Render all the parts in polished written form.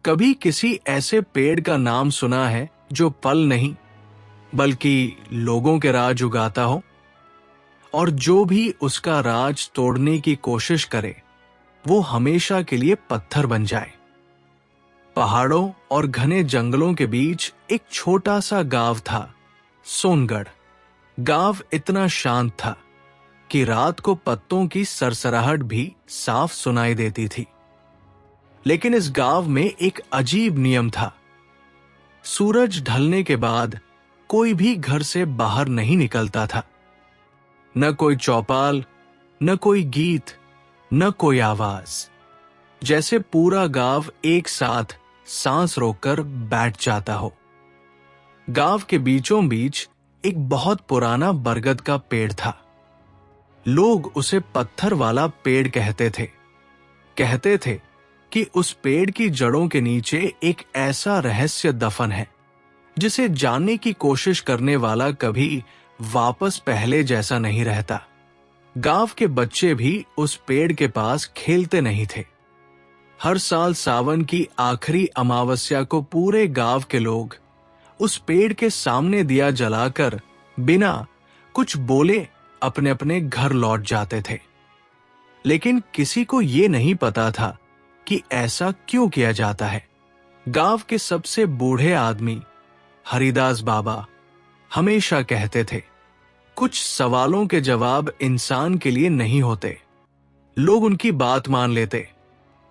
कभी किसी ऐसे पेड़ का नाम सुना है जो फल नहीं बल्कि लोगों के राज उगाता हो, और जो भी उसका राज तोड़ने की कोशिश करे वो हमेशा के लिए पत्थर बन जाए। पहाड़ों और घने जंगलों के बीच एक छोटा सा गांव था, सोनगढ़। गांव इतना शांत था कि रात को पत्तों की सरसराहट भी साफ सुनाई देती थी। लेकिन इस गांव में एक अजीब नियम था। सूरज ढलने के बाद कोई भी घर से बाहर नहीं निकलता था। न कोई चौपाल, न कोई गीत, न कोई आवाज। जैसे पूरा गांव एक साथ सांस रोककर बैठ जाता हो। गांव के बीचों बीच एक बहुत पुराना बरगद का पेड़ था। लोग उसे पत्थर वाला पेड़ कहते थे। कहते थे कि उस पेड़ की जड़ों के नीचे एक ऐसा रहस्य दफन है जिसे जानने की कोशिश करने वाला कभी वापस पहले जैसा नहीं रहता। गांव के बच्चे भी उस पेड़ के पास खेलते नहीं थे। हर साल सावन की आखिरी अमावस्या को पूरे गांव के लोग उस पेड़ के सामने दिया जलाकर बिना कुछ बोले अपने अपने घर लौट जाते थे। लेकिन किसी को ये नहीं पता था कि ऐसा क्यों किया जाता है। गांव के सबसे बूढ़े आदमी हरिदास बाबा हमेशा कहते थे, कुछ सवालों के जवाब इंसान के लिए नहीं होते। लोग उनकी बात मान लेते।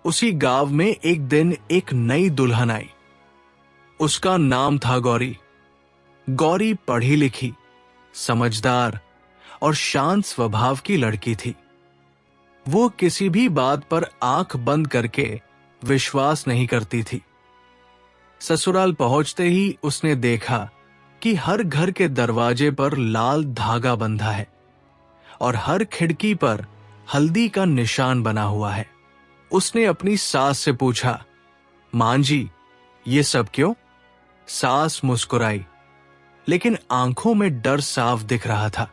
उसी गांव में एक दिन एक नई दुल्हन आई। उसका नाम था गौरी। गौरी पढ़ी लिखी, समझदार और शांत स्वभाव की लड़की थी। वो किसी भी बात पर आंख बंद करके विश्वास नहीं करती थी। ससुराल पहुंचते ही उसने देखा कि हर घर के दरवाजे पर लाल धागा बंधा है और हर खिड़की पर हल्दी का निशान बना हुआ है। उसने अपनी सास से पूछा, मां जी, ये सब क्यों? सास मुस्कुराई, लेकिन आंखों में डर साफ दिख रहा था।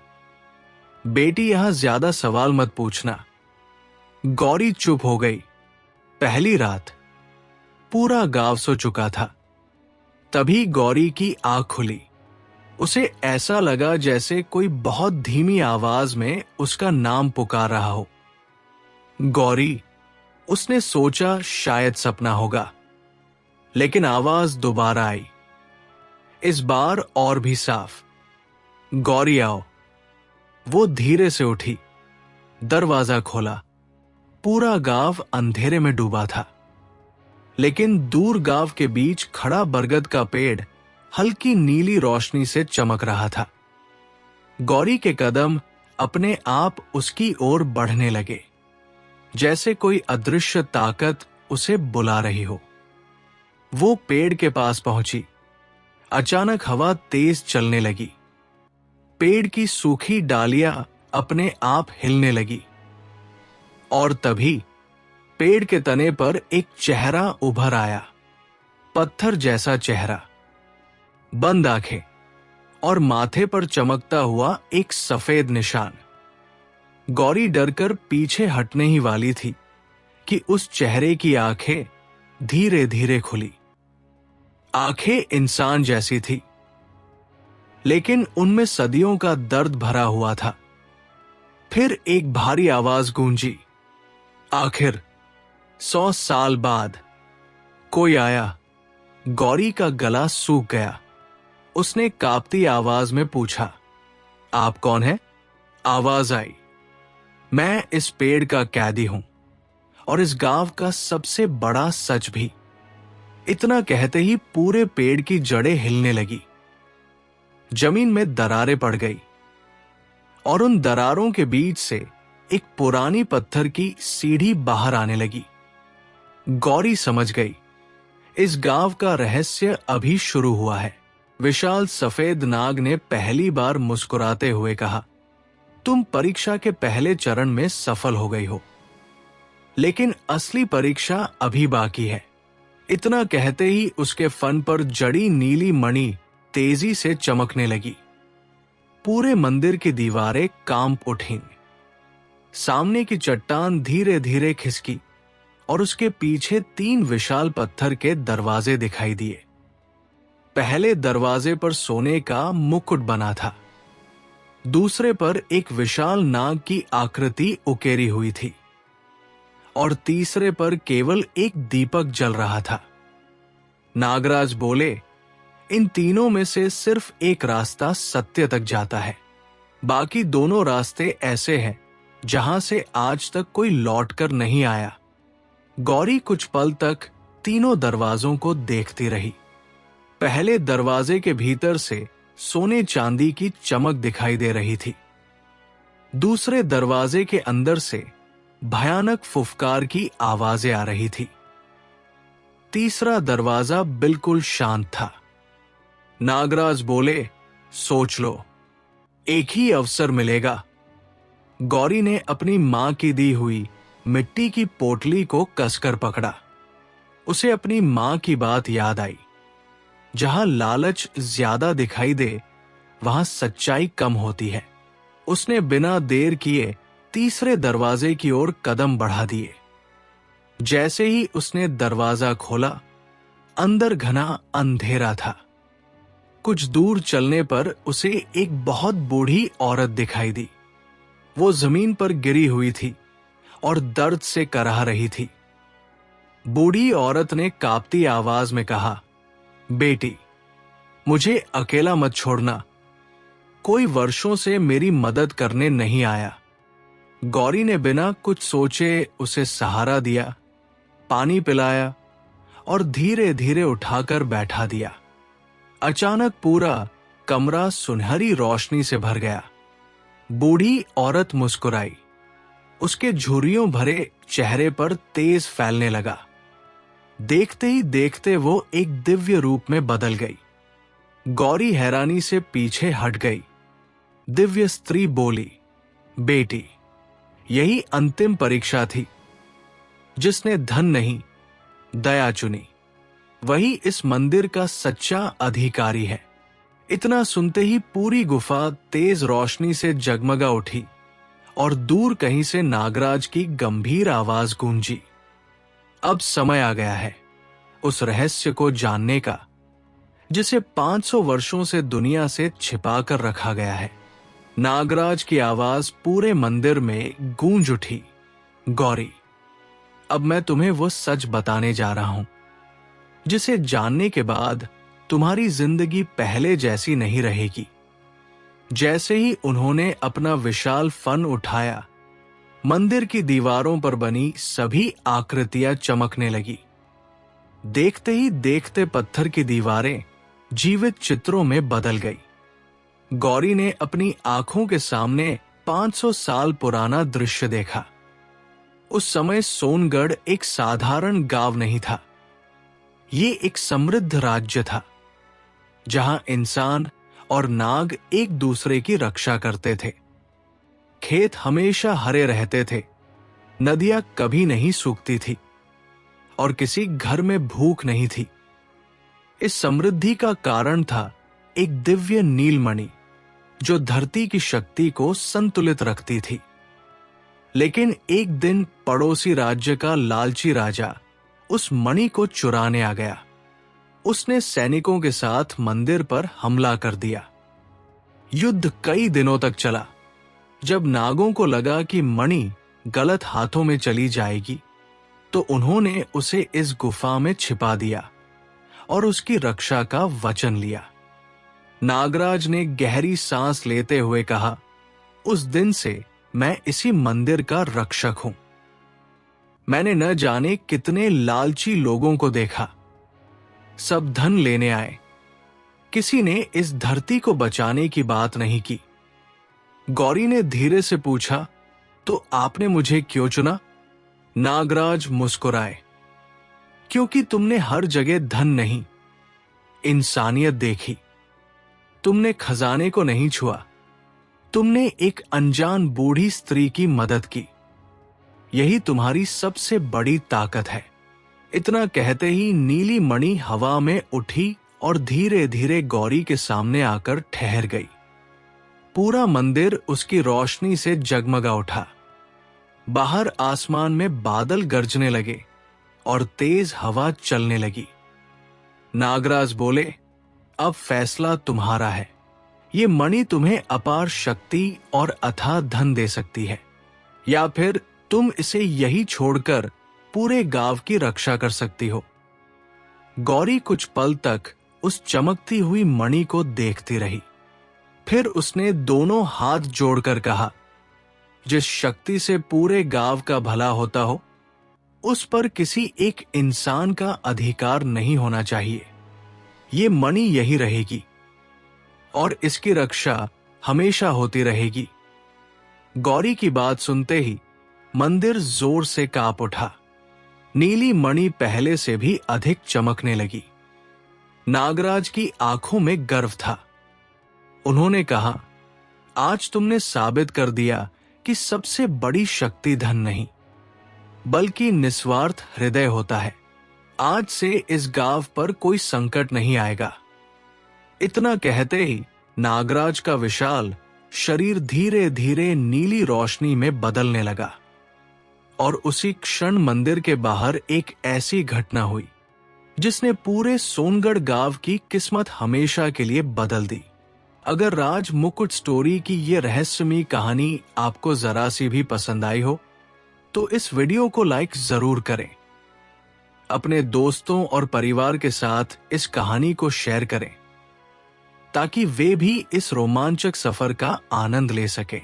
बेटी, यहां ज्यादा सवाल मत पूछना। गौरी चुप हो गई। पहली रात पूरा गांव सो चुका था। तभी गौरी की आंख खुली। उसे ऐसा लगा जैसे कोई बहुत धीमी आवाज में उसका नाम पुकार रहा हो। गौरी। उसने सोचा शायद सपना होगा, लेकिन आवाज दोबारा आई, इस बार और भी साफ। गौरी आओ। वो धीरे से उठी, दरवाजा खोला। पूरा गांव अंधेरे में डूबा था, लेकिन दूर गांव के बीच खड़ा बरगद का पेड़ हल्की नीली रोशनी से चमक रहा था। गौरी के कदम अपने आप उसकी ओर बढ़ने लगे, जैसे कोई अदृश्य ताकत उसे बुला रही हो। वो पेड़ के पास पहुंची। अचानक हवा तेज चलने लगी। पेड़ की सूखी डालियां अपने आप हिलने लगी और तभी पेड़ के तने पर एक चेहरा उभर आया। पत्थर जैसा चेहरा, बंद आंखें और माथे पर चमकता हुआ एक सफेद निशान। गौरी डरकर पीछे हटने ही वाली थी कि उस चेहरे की आंखें धीरे धीरे खुली। आंखें इंसान जैसी थी, लेकिन उनमें सदियों का दर्द भरा हुआ था। फिर एक भारी आवाज गूंजी। आखिर 100 साल बाद कोई आया। गौरी का गला सूख गया। उसने कांपती आवाज में पूछा, आप कौन हैं? आवाज आई, मैं इस पेड़ का कैदी हूं और इस गांव का सबसे बड़ा सच भी। इतना कहते ही पूरे पेड़ की जड़ें हिलने लगी। जमीन में दरारें पड़ गई और उन दरारों के बीच से एक पुरानी पत्थर की सीढ़ी बाहर आने लगी। गौरी समझ गई, इस गांव का रहस्य अभी शुरू हुआ है। विशाल सफेद नाग ने पहली बार मुस्कुराते हुए कहा, तुम परीक्षा के पहले चरण में सफल हो गई हो, लेकिन असली परीक्षा अभी बाकी है। इतना कहते ही उसके फन पर जड़ी नीली मणि तेजी से चमकने लगी। पूरे मंदिर की दीवारें कांप उठीं। सामने की चट्टान धीरे धीरे खिसकी और उसके पीछे 3 विशाल पत्थर के दरवाजे दिखाई दिए। पहले दरवाजे पर सोने का मुकुट बना था, दूसरे पर एक विशाल नाग की आकृति उकेरी हुई थी और तीसरे पर केवल एक दीपक जल रहा था। नागराज बोले, इन तीनों में से सिर्फ एक रास्ता सत्य तक जाता है, बाकी दोनों रास्ते ऐसे हैं जहां से आज तक कोई लौटकर नहीं आया। गौरी कुछ पल तक तीनों दरवाजों को देखती रही। पहले दरवाजे के भीतर से सोने चांदी की चमक दिखाई दे रही थी। दूसरे दरवाजे के अंदर से भयानक फुफकार की आवाजें आ रही थी। तीसरा दरवाजा बिल्कुल शांत था। नागराज बोले, सोच लो, एक ही अवसर मिलेगा। गौरी ने अपनी मां की दी हुई मिट्टी की पोटली को कसकर पकड़ा। उसे अपनी मां की बात याद आई, जहां लालच ज्यादा दिखाई दे वहां सच्चाई कम होती है। उसने बिना देर किए तीसरे दरवाजे की ओर कदम बढ़ा दिए। जैसे ही उसने दरवाजा खोला, अंदर घना अंधेरा था। कुछ दूर चलने पर उसे एक बहुत बूढ़ी औरत दिखाई दी। वो जमीन पर गिरी हुई थी और दर्द से कराह रही थी। बूढ़ी औरत ने कांपती आवाज में कहा, बेटी, मुझे अकेला मत छोड़ना। कोई वर्षों से मेरी मदद करने नहीं आया। गौरी ने बिना कुछ सोचे उसे सहारा दिया, पानी पिलाया और धीरे धीरे उठाकर बैठा दिया। अचानक पूरा कमरा सुनहरी रोशनी से भर गया। बूढ़ी औरत मुस्कुराई। उसके झुर्रियों भरे चेहरे पर तेज फैलने लगा। देखते ही देखते वो एक दिव्य रूप में बदल गई। गौरी हैरानी से पीछे हट गई। दिव्य स्त्री बोली, बेटी, यही अंतिम परीक्षा थी। जिसने धन नहीं, दया चुनी, वही इस मंदिर का सच्चा अधिकारी है। इतना सुनते ही पूरी गुफा तेज रोशनी से जगमगा उठी और दूर कहीं से नागराज की गंभीर आवाज गूंजी। अब समय आ गया है उस रहस्य को जानने का जिसे 500 वर्षों से दुनिया से छिपा कर रखा गया है। नागराज की आवाज पूरे मंदिर में गूंज उठी, गौरी, अब मैं तुम्हें वो सच बताने जा रहा हूं जिसे जानने के बाद तुम्हारी जिंदगी पहले जैसी नहीं रहेगी। जैसे ही उन्होंने अपना विशाल फन उठाया, मंदिर की दीवारों पर बनी सभी आकृतियां चमकने लगी। देखते ही देखते पत्थर की दीवारें जीवित चित्रों में बदल गई। गौरी ने अपनी आंखों के सामने 500 साल पुराना दृश्य देखा। उस समय सोनगढ़ एक साधारण गांव नहीं था। ये एक समृद्ध राज्य था जहां इंसान और नाग एक दूसरे की रक्षा करते थे। खेत हमेशा हरे रहते थे, नदियां कभी नहीं सूखती थी और किसी घर में भूख नहीं थी। इस समृद्धि का कारण था एक दिव्य नीलमणि जो धरती की शक्ति को संतुलित रखती थी। लेकिन एक दिन पड़ोसी राज्य का लालची राजा उस मणि को चुराने आ गया। उसने सैनिकों के साथ मंदिर पर हमला कर दिया। युद्ध कई दिनों तक चला। जब नागों को लगा कि मणि गलत हाथों में चली जाएगी, तो उन्होंने उसे इस गुफा में छिपा दिया और उसकी रक्षा का वचन लिया। नागराज ने गहरी सांस लेते हुए कहा, उस दिन से मैं इसी मंदिर का रक्षक हूं। मैंने न जाने कितने लालची लोगों को देखा। सब धन लेने आए, किसी ने इस धरती को बचाने की बात नहीं की। गौरी ने धीरे से पूछा, तो आपने मुझे क्यों चुना? नागराज मुस्कुराए, क्योंकि तुमने हर जगह धन नहीं, इंसानियत देखी। तुमने खजाने को नहीं छुआ, तुमने एक अनजान बूढ़ी स्त्री की मदद की। यही तुम्हारी सबसे बड़ी ताकत है। इतना कहते ही नीली मणि हवा में उठी और धीरे धीरे गौरी के सामने आकर ठहर गई। पूरा मंदिर उसकी रोशनी से जगमगा उठा। बाहर आसमान में बादल गरजने लगे और तेज हवा चलने लगी। नागराज बोले, अब फैसला तुम्हारा है। ये मणि तुम्हें अपार शक्ति और अथाह धन दे सकती है, या फिर तुम इसे यही छोड़कर पूरे गांव की रक्षा कर सकती हो। गौरी कुछ पल तक उस चमकती हुई मणि को देखती रही। फिर उसने दोनों हाथ जोड़कर कहा, जिस शक्ति से पूरे गांव का भला होता हो, उस पर किसी एक इंसान का अधिकार नहीं होना चाहिए। ये मणि यही रहेगी और इसकी रक्षा हमेशा होती रहेगी। गौरी की बात सुनते ही मंदिर जोर से कांप उठा। नीली मणि पहले से भी अधिक चमकने लगी। नागराज की आंखों में गर्व था। उन्होंने कहा, आज तुमने साबित कर दिया कि सबसे बड़ी शक्ति धन नहीं, बल्कि निस्वार्थ हृदय होता है। आज से इस गांव पर कोई संकट नहीं आएगा। इतना कहते ही नागराज का विशाल शरीर धीरे धीरे नीली रोशनी में बदलने लगा और उसी क्षण मंदिर के बाहर एक ऐसी घटना हुई जिसने पूरे सोनगढ़ गांव की किस्मत हमेशा के लिए बदल दी। अगर राज मुकुट स्टोरी की ये रहस्यमयी कहानी आपको जरा सी भी पसंद आई हो तो इस वीडियो को लाइक जरूर करें। अपने दोस्तों और परिवार के साथ इस कहानी को शेयर करें ताकि वे भी इस रोमांचक सफर का आनंद ले सकें।